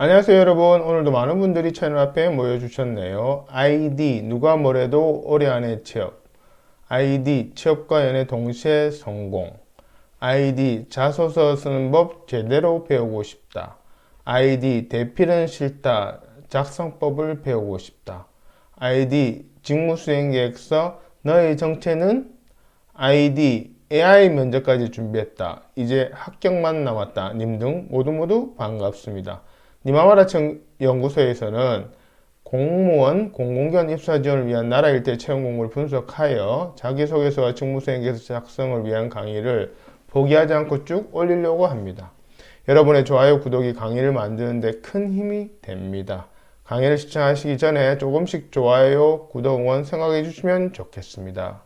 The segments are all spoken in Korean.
안녕하세요 여러분. 오늘도 많은 분들이 채널 앞에 모여주셨네요. 아이디 누가 뭐래도 올해 안에 취업, 아이디 취업과 연애 동시에 성공, 아이디 자소서 쓰는 법 제대로 배우고 싶다, 아이디 대필은 싫다 작성법을 배우고 싶다, 아이디 직무수행계획서 너의 정체는, 아이디 AI 면접까지 준비했다 이제 합격만 남았다 님 등 모두 반갑습니다. 니마와라 연구소에서는 공무원, 공공기관 입사 지원을 위한 나라 일대 채용 공고를 분석하여 자기소개서와 직무수행계획서 작성을 위한 강의를 포기하지 않고 쭉 올리려고 합니다. 여러분의 좋아요, 구독이 강의를 만드는 데 큰 힘이 됩니다. 강의를 시청하시기 전에 조금씩 좋아요, 구독, 응원 생각해 주시면 좋겠습니다.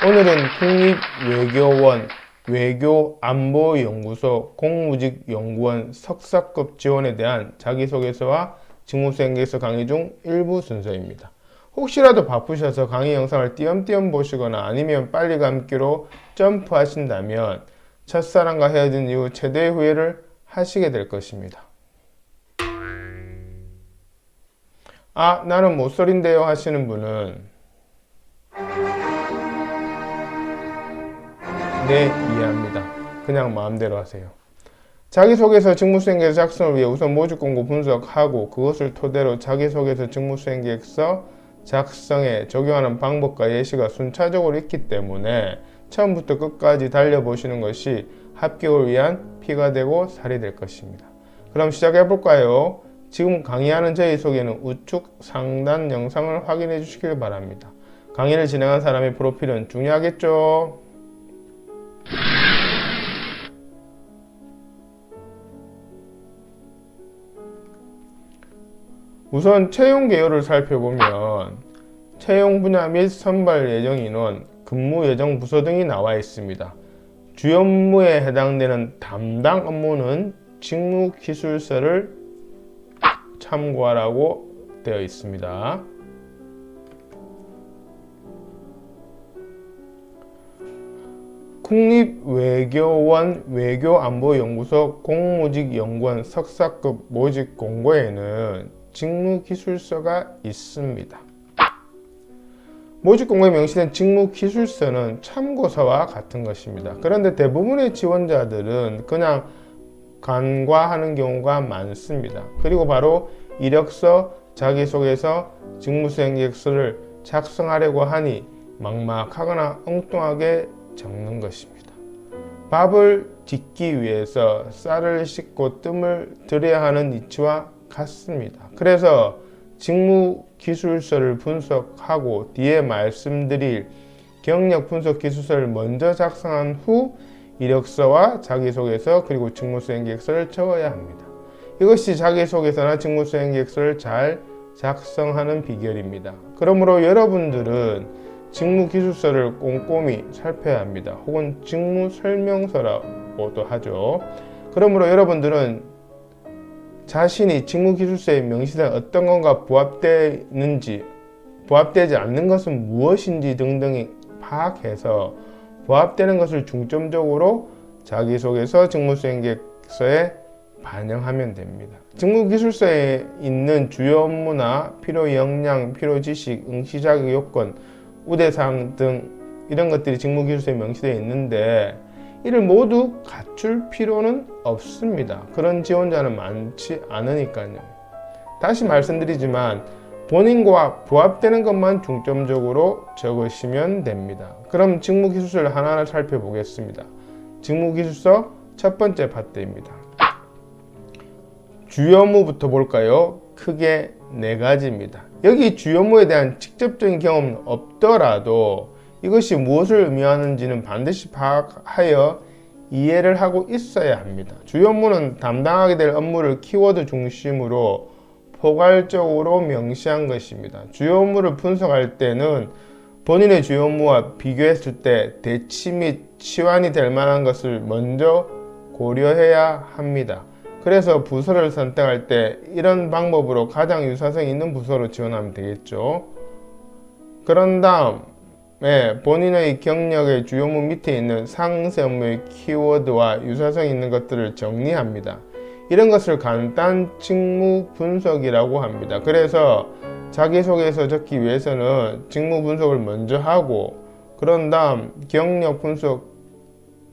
오늘은 국립외교원 외교안보연구소 공무직연구원 석사급 지원에 대한 자기소개서와 직무수행계획서 강의 중 일부 순서입니다. 혹시라도 바쁘셔서 강의 영상을 띄엄띄엄 보시거나 아니면 빨리 감기로 점프하신다면 첫사랑과 헤어진 이후 최대의 후회를 하시게 될 것입니다. 아, 나는 모쏠인데요 하시는 분은 네, 이해합니다. 그냥 마음대로 하세요. 자기소개서 직무수행계획서 작성을 위해 우선 모집공고 분석하고 그것을 토대로 자기소개서 직무수행계획서 작성에 적용하는 방법과 예시가 순차적으로 있기 때문에 처음부터 끝까지 달려보시는 것이 합격을 위한 피가 되고 살이 될 것입니다. 그럼 시작해 볼까요? 지금 강의하는 저희 소개는 우측 상단 영상을 확인해 주시길 바랍니다. 강의를 진행한 사람의 프로필은 중요하겠죠? 우선 채용 개요를 살펴보면 채용 분야 및 선발 예정 인원, 근무 예정 부서 등이 나와 있습니다. 주요 업무에 해당되는 담당 업무는 직무기술서를 참고하라고 되어 있습니다. 국립외교원 외교안보연구소 공무직연구원 석사급 모집 공고에는 직무기술서가 있습니다. 모집 공고에 명시된 직무기술서는 참고서와 같은 것입니다. 그런데 대부분의 지원자들은 그냥 간과하는 경우가 많습니다. 그리고 바로 이력서, 자기소개서, 직무수행계획서를 작성하려고 하니 막막하거나 엉뚱하게 적는 것입니다. 밥을 짓기 위해서 쌀을 씻고 뜸을 들여야 하는 이치와 같습니다. 그래서 직무기술서를 분석하고 뒤에 말씀드릴 경력 분석 기술서를 먼저 작성한 후 이력서와 자기소개서 그리고 직무수행계획서를 적어야 합니다. 이것이 자기소개서나 직무수행계획서를 잘 작성하는 비결입니다. 그러므로 여러분들은 직무기술서를 꼼꼼히 살펴야 합니다. 혹은 직무설명서라고도 하죠. 그러므로 여러분들은 자신이 직무기술서에 명시된 어떤 것과 부합되는지, 부합되지 않는 것은 무엇인지 등등이 파악해서 부합되는 것을 중점적으로 자기소개서, 직무수행계획서에 반영하면 됩니다. 직무기술서에 있는 주요 업무나 필요 역량, 필요 지식, 응시 자격 요건, 우대사항 등 이런 것들이 직무기술서에 명시되어 있는데 이를 모두 갖출 필요는 없습니다. 그런 지원자는 많지 않으니까요. 다시 말씀드리지만 본인과 부합되는 것만 중점적으로 적으시면 됩니다. 그럼 직무기술서를 하나하나 살펴보겠습니다. 직무기술서 첫 번째 파트입니다. 주요 업무부터 볼까요? 크게 네 가지입니다. 여기 주요 업무에 대한 직접적인 경험은 없더라도 이것이 무엇을 의미하는지는 반드시 파악하여 이해를 하고 있어야 합니다. 주요 업무는 담당하게 될 업무를 키워드 중심으로 포괄적으로 명시한 것입니다. 주요 업무를 분석할 때는 본인의 주요 업무와 비교했을 때 대치 및 치환이 될 만한 것을 먼저 고려해야 합니다. 그래서 부서를 선택할 때 이런 방법으로 가장 유사성이 있는 부서로 지원하면 되겠죠. 그런 다음 본인의 경력의 주요문 밑에 있는 상세 업무의 키워드와 유사성 있는 것들을 정리합니다. 이런 것을 간단 직무 분석이라고 합니다. 그래서 자기소개서 적기 위해서는 직무 분석을 먼저 하고 그런 다음 경력 분석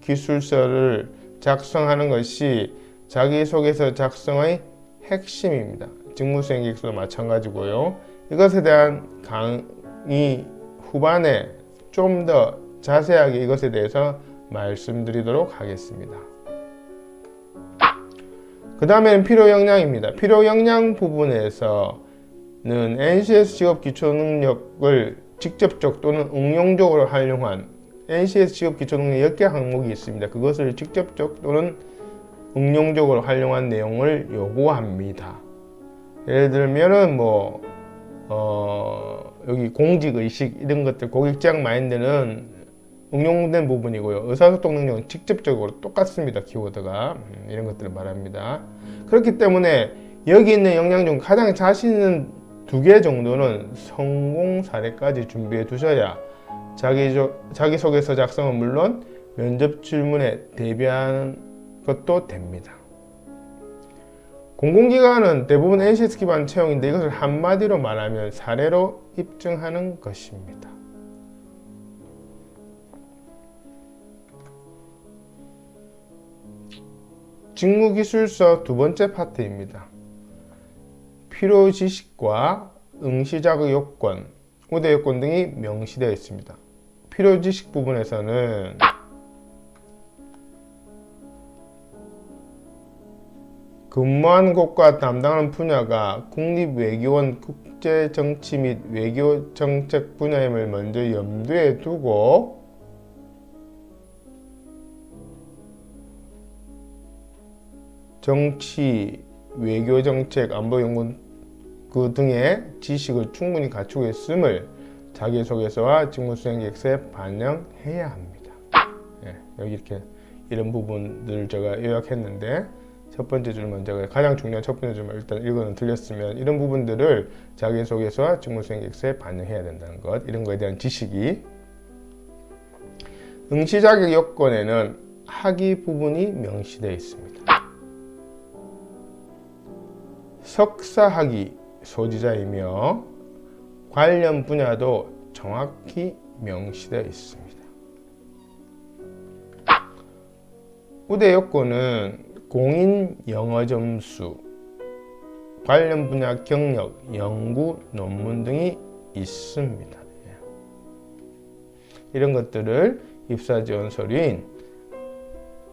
기술서를 작성하는 것이 자기소개서 작성의 핵심입니다. 직무수행 계획서도 마찬가지고요. 이것에 대한 강의 후반에 좀 더 자세하게 이것에 대해서 말씀드리도록 하겠습니다. 그 다음에는 필요역량입니다. 필요역량 부분에서는 NCS 직업 기초능력을 직접적 또는 응용적으로 활용한 NCS 직업 기초능력 10개 항목이 있습니다. 그것을 직접적 또는 응용적으로 활용한 내용을 요구합니다. 예를 들면은 여기 공직의식 이런 것들 고객지향 마인드는 응용된 부분이고요. 의사소통 능력은 직접적으로 똑같습니다. 키워드가 이런 것들을 말합니다. 그렇기 때문에 여기 있는 역량 중 가장 자신 있는 2개 정도는 성공 사례까지 준비해 두셔야 자기소개서 작성은 물론 면접 질문에 대비하는 것도 됩니다. 공공기관은 대부분 NCS 기반 채용인데 이것을 한마디로 말하면 사례로 입증하는 것입니다. 직무기술서 두 번째 파트입니다. 필요 지식과 응시자격 요건, 우대 요건 등이 명시되어 있습니다. 필요 지식 부분에서는 근무한 곳과 담당하는 분야가 국립외교원 국제정치 및 외교정책 분야임을 먼저 염두에 두고 정치, 외교정책, 안보연구 등의 지식을 충분히 갖추고 있음을 자기소개서와 직무수행계획서에 반영해야 합니다. 여기 이렇게 이런 부분들을 제가 요약했는데 첫 번째 줄만 제가 가장 중요한 첫 번째 줄만 일단 읽어는 들렸으면 이런 부분들을 자기소개서와 직무수행계획서에 반영해야 된다는 것, 이런 거에 대한 지식이. 응시자격 요건에는 학위 부분이 명시되어 있습니다. 석사학위 소지자이며 관련 분야도 정확히 명시되어 있습니다. 우대 요건은 공인 영어 점수, 관련 분야 경력, 연구, 논문 등이 있습니다. 이런 것들을 입사 지원 서류인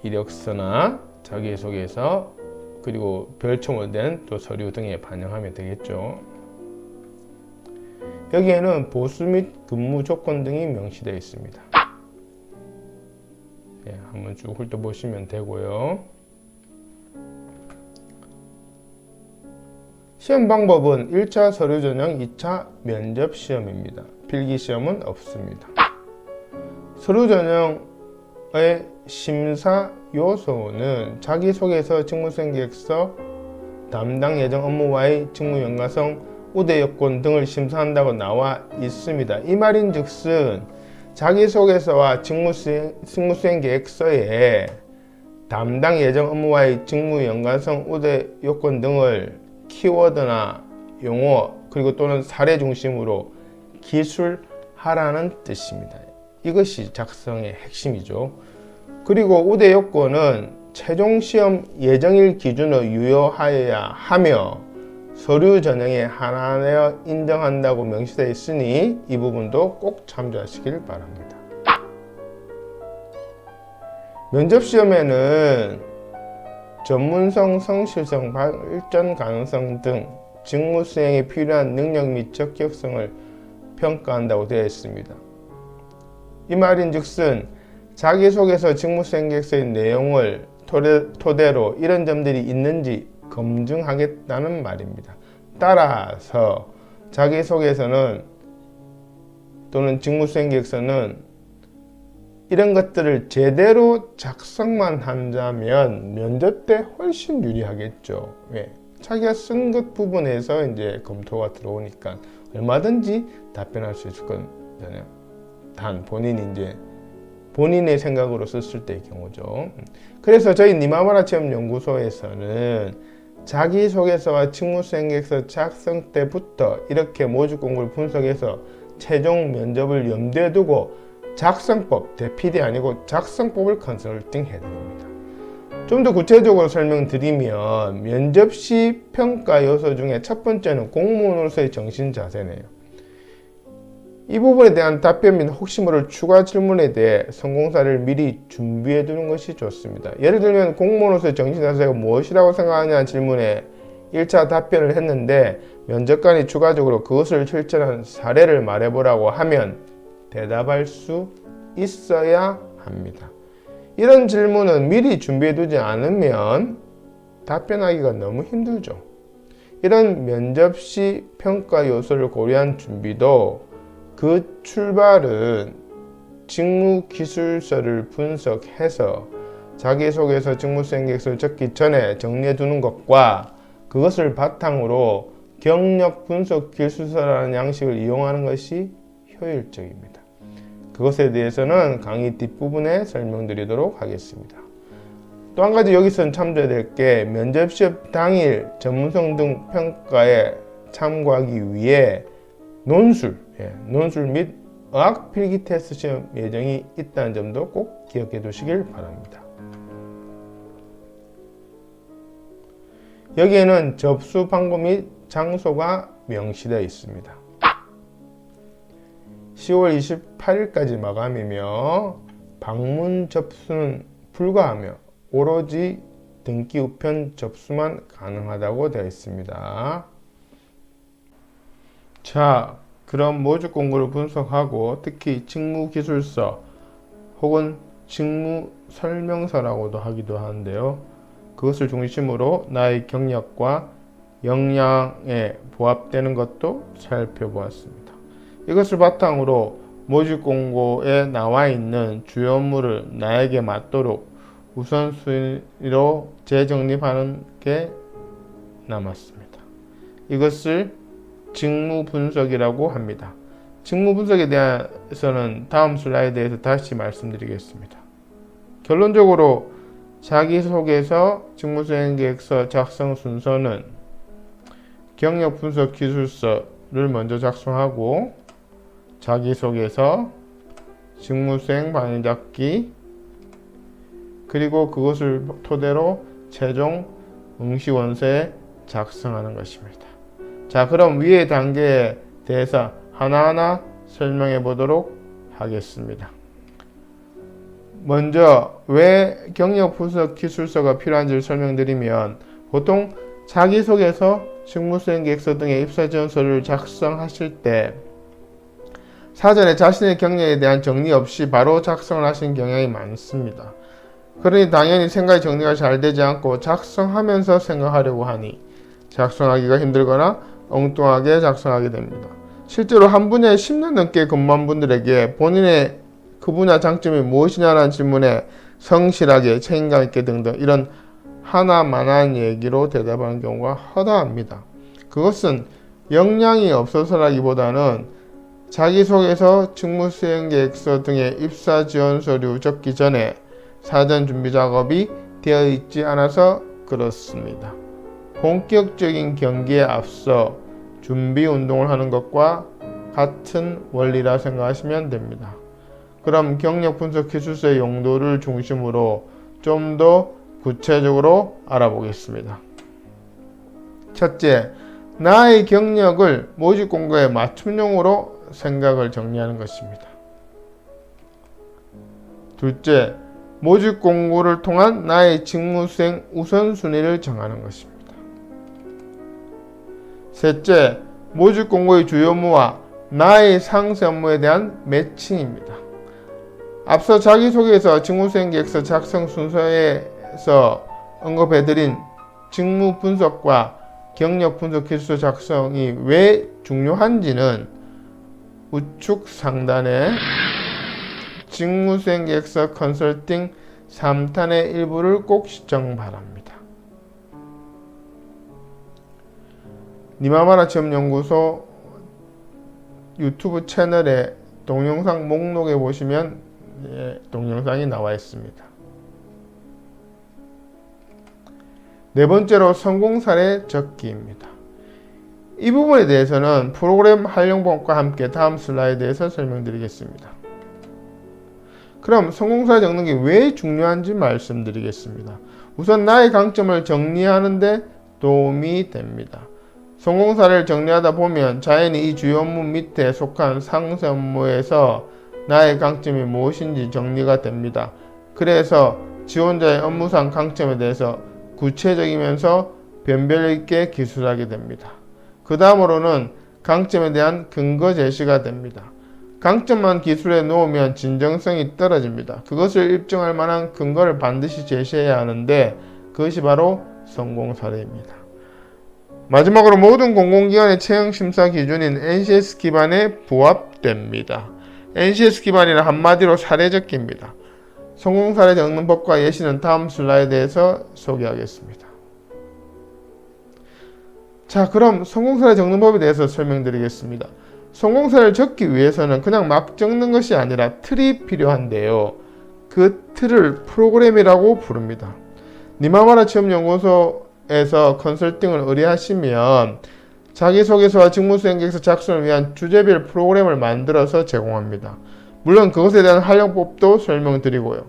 이력서나 자기소개서 그리고 별첨을 된 또 서류 등에 반영하면 되겠죠. 여기에는 보수 및 근무 조건 등이 명시되어 있습니다. 한번 쭉 훑어보시면 되고요. 시험 방법은 1차 서류 전형, 2차 면접 시험입니다. 필기 시험은 없습니다. 서류 전형의 심사 요소는 자기소개서, 직무수행계획서, 담당 예정 업무와의 직무 연관성, 우대 요건 등을 심사한다고 나와 있습니다. 이 말인즉슨 자기소개서와 직무수행계획서에 담당 예정 업무와의 직무 연관성, 우대 요건 등을 키워드나 용어 그리고 또는 사례 중심으로 기술하라는 뜻입니다. 이것이 작성의 핵심이죠. 그리고 우대 요건은 최종 시험 예정일 기준으로 유효하여야 하며 서류 전형에 하나하나 인정한다고 명시되어 있으니 이 부분도 꼭 참조하시길 바랍니다. 면접 시험에는 전문성, 성실성, 발전 가능성 등 직무 수행에 필요한 능력 및 적격성을 평가한다고 되어 있습니다. 이 말인즉슨 자기소개서, 직무수행계획서의 내용을 토대로 이런 점들이 있는지 검증하겠다는 말입니다. 따라서 자기소개서는 또는 직무수행계획서는 이런 것들을 제대로 작성만 한다면 면접 때 훨씬 유리하겠죠. 자기가 쓴 것 부분에서 이제 검토가 들어오니까 얼마든지 답변할 수 있을 거잖아요. 단 본인의 생각으로 썼을 때의 경우죠. 그래서 저희 니마마라 체험연구소에서는 자기소개서와 직무수행계획서 작성 때부터 이렇게 모집 공고를 분석해서 최종 면접을 염두에 두고 작성법, 대필이 아니고 작성법을 컨설팅 해드립니다. 좀 더 구체적으로 설명드리면 면접 시 평가 요소 중에 첫 번째는 공무원으로서의 정신 자세네요. 이 부분에 대한 답변 및 혹시 모를 추가 질문에 대해 성공 사례를 미리 준비해 두는 것이 좋습니다. 예를 들면 공무원으로서의 정신 자세가 무엇이라고 생각하냐는 질문에 1차 답변을 했는데 면접관이 추가적으로 그것을 실천한 사례를 말해보라고 하면 대답할 수 있어야 합니다. 이런 질문은 미리 준비해 두지 않으면 답변하기가 너무 힘들죠. 이런 면접 시 평가 요소를 고려한 준비도 그 출발은 직무기술서를 분석해서 자기소개서 직무수행계획서를 적기 전에 정리해 두는 것과 그것을 바탕으로 경력 분석 기술서라는 양식을 이용하는 것이 효율적입니다. 그것에 대해서는 강의 뒷부분에 설명드리도록 하겠습니다. 또 한 가지 여기서 참조해야 될 게 면접 시험 당일 전문성 등 평가에 참고하기 위해 논술 및 어학 필기 테스트 시험 예정이 있다는 점도 꼭 기억해 두시길 바랍니다. 여기에는 접수 방법 및 장소가 명시되어 있습니다. 10월 28일까지 마감이며 방문 접수는 불가하며 오로지 등기 우편 접수만 가능하다고 되어 있습니다. 자, 그럼 모집 공고를 분석하고 특히 직무기술서 혹은 직무설명서라고도 하기도 하는데요. 그것을 중심으로 나의 경력과 역량에 부합되는 것도 살펴보았습니다. 이것을 바탕으로 모집 공고에 나와 있는 주요 업무를 나에게 맞도록 우선순위로 재정립하는 게 남았습니다. 이것을 직무 분석이라고 합니다. 직무 분석에 대해서는 다음 슬라이드에서 다시 말씀드리겠습니다. 결론적으로 자기소개서, 직무수행계획서 작성 순서는 경력 분석 기술서를 먼저 작성하고 자기소개서, 직무수행 방향잡기, 그리고 그것을 토대로 최종 응시원서에 작성하는 것입니다. 자, 그럼 위의 단계에 대해서 하나하나 설명해 보도록 하겠습니다. 먼저 왜 경력 분석 기술서가 필요한지를 설명드리면 보통 자기소개서, 직무수행계획서 등의 입사지원서를 작성하실 때 사전에 자신의 경력에 대한 정리 없이 바로 작성을 하시는 경향이 많습니다. 그러니 당연히 생각이 정리가 잘 되지 않고 작성하면서 생각하려고 하니 작성하기가 힘들거나 엉뚱하게 작성하게 됩니다. 실제로 한 분야에 10년 넘게 근무한 분들에게 본인의 그 분야 장점이 무엇이냐라는 질문에 성실하게 책임감 있게 등등 이런 하나만한 얘기로 대답하는 경우가 허다합니다. 그것은 역량이 없어서라기보다는 자기소개서, 직무수행계획서 등의 입사지원 서류 적기 전에 사전 준비 작업이 되어 있지 않아서 그렇습니다. 본격적인 경기에 앞서 준비 운동을 하는 것과 같은 원리라 생각하시면 됩니다. 그럼 경력 분석 기술서의 용도를 중심으로 좀 더 구체적으로 알아보겠습니다. 첫째, 나의 경력을 모집 공고에 맞춤형으로 생각을 정리하는 것입니다. 둘째, 모집 공고를 통한 나의 직무수행 우선순위를 정하는 것입니다. 셋째, 모집 공고의 주요 업무와 나의 상세 업무에 대한 매칭입니다. 앞서 자기소개서, 직무수행계획서 작성 순서에서 언급해드린 직무 분석과 경력 분석 기술서 작성이 왜 중요한지는 우측 상단에 직무수행계획서 컨설팅 3탄의 일부를 꼭 시청 바랍니다. 니마마라 체험연구소 유튜브 채널에 동영상 목록에 보시면 동영상이 나와 있습니다. 네 번째로 성공 사례 적기입니다. 이 부분에 대해서는 프로그램 활용법과 함께 다음 슬라이드에서 설명드리겠습니다. 그럼 성공 사례 적는 게 왜 중요한지 말씀드리겠습니다. 우선 나의 강점을 정리하는 데 도움이 됩니다. 성공 사례를 정리하다 보면 자연히 이 주요 업무 밑에 속한 상세 업무에서 나의 강점이 무엇인지 정리가 됩니다. 그래서 지원자의 업무상 강점에 대해서 구체적이면서 변별 있게 기술하게 됩니다. 그 다음으로는 강점에 대한 근거 제시가 됩니다. 강점만 기술에 놓으면 진정성이 떨어집니다. 그것을 입증할 만한 근거를 반드시 제시해야 하는데 그것이 바로 성공 사례입니다. 마지막으로 모든 공공기관의 채용 심사 기준인 NCS 기반에 부합됩니다. NCS 기반이란 한마디로 사례 적기입니다. 성공 사례 적는 법과 예시는 다음 슬라이드에서 소개하겠습니다. 자, 그럼 성공 사례 적는 법에 대해서 설명드리겠습니다. 성공 사례를 적기 위해서는 그냥 막 적는 것이 아니라 틀이 필요한데요. 그 틀을 프로그램이라고 부릅니다. 니마마라 취업연구소에서 컨설팅을 의뢰하시면 자기소개서와 직무수행계획서 작성을 위한 주제별 프로그램을 만들어서 제공합니다. 물론 그것에 대한 활용법도 설명드리고요.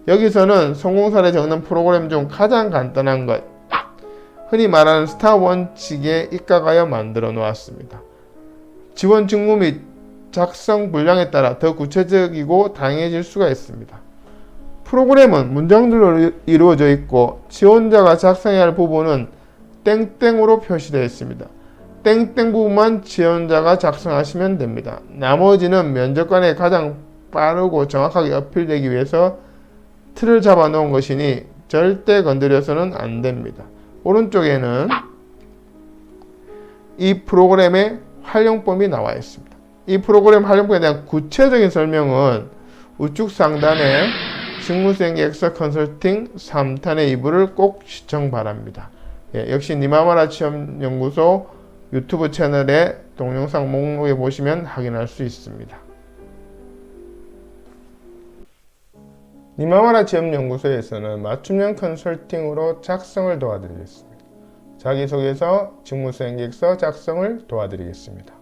여기서는 성공 사례 적는 프로그램 중 가장 간단한 것, 흔히 말하는 스타 원칙에 입각하여 만들어 놓았습니다. 지원 직무 및 작성 분량에 따라 더 구체적이고 다양해질 수가 있습니다. 프로그램은 문장들로 이루어져 있고 지원자가 작성해야 할 부분은 땡땡으로 표시되어 있습니다. 땡땡 부분만 지원자가 작성하시면 됩니다. 나머지는 면접관에 가장 빠르고 정확하게 어필되기 위해서 틀을 잡아 놓은 것이니 절대 건드려서는 안 됩니다. 오른쪽에는 이 프로그램의 활용법이 나와 있습니다. 이 프로그램 활용법에 대한 구체적인 설명은 우측 상단에 직무수행계획서 컨설팅 3탄의 2부를 꼭 시청 바랍니다. 역시 니마마라 취업연구소 유튜브 채널의 동영상 목록에 보시면 확인할 수 있습니다. 니마마라 취업연구소에서는 맞춤형 컨설팅으로 작성을 도와드리겠습니다. 자기소개서, 직무수행계획서 작성을 도와드리겠습니다.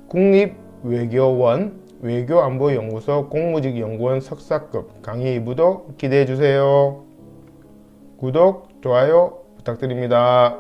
국립외교원 외교안보연구소 공무직연구원 석사급 강의 2부도 기대해주세요. 구독, 좋아요 부탁드립니다.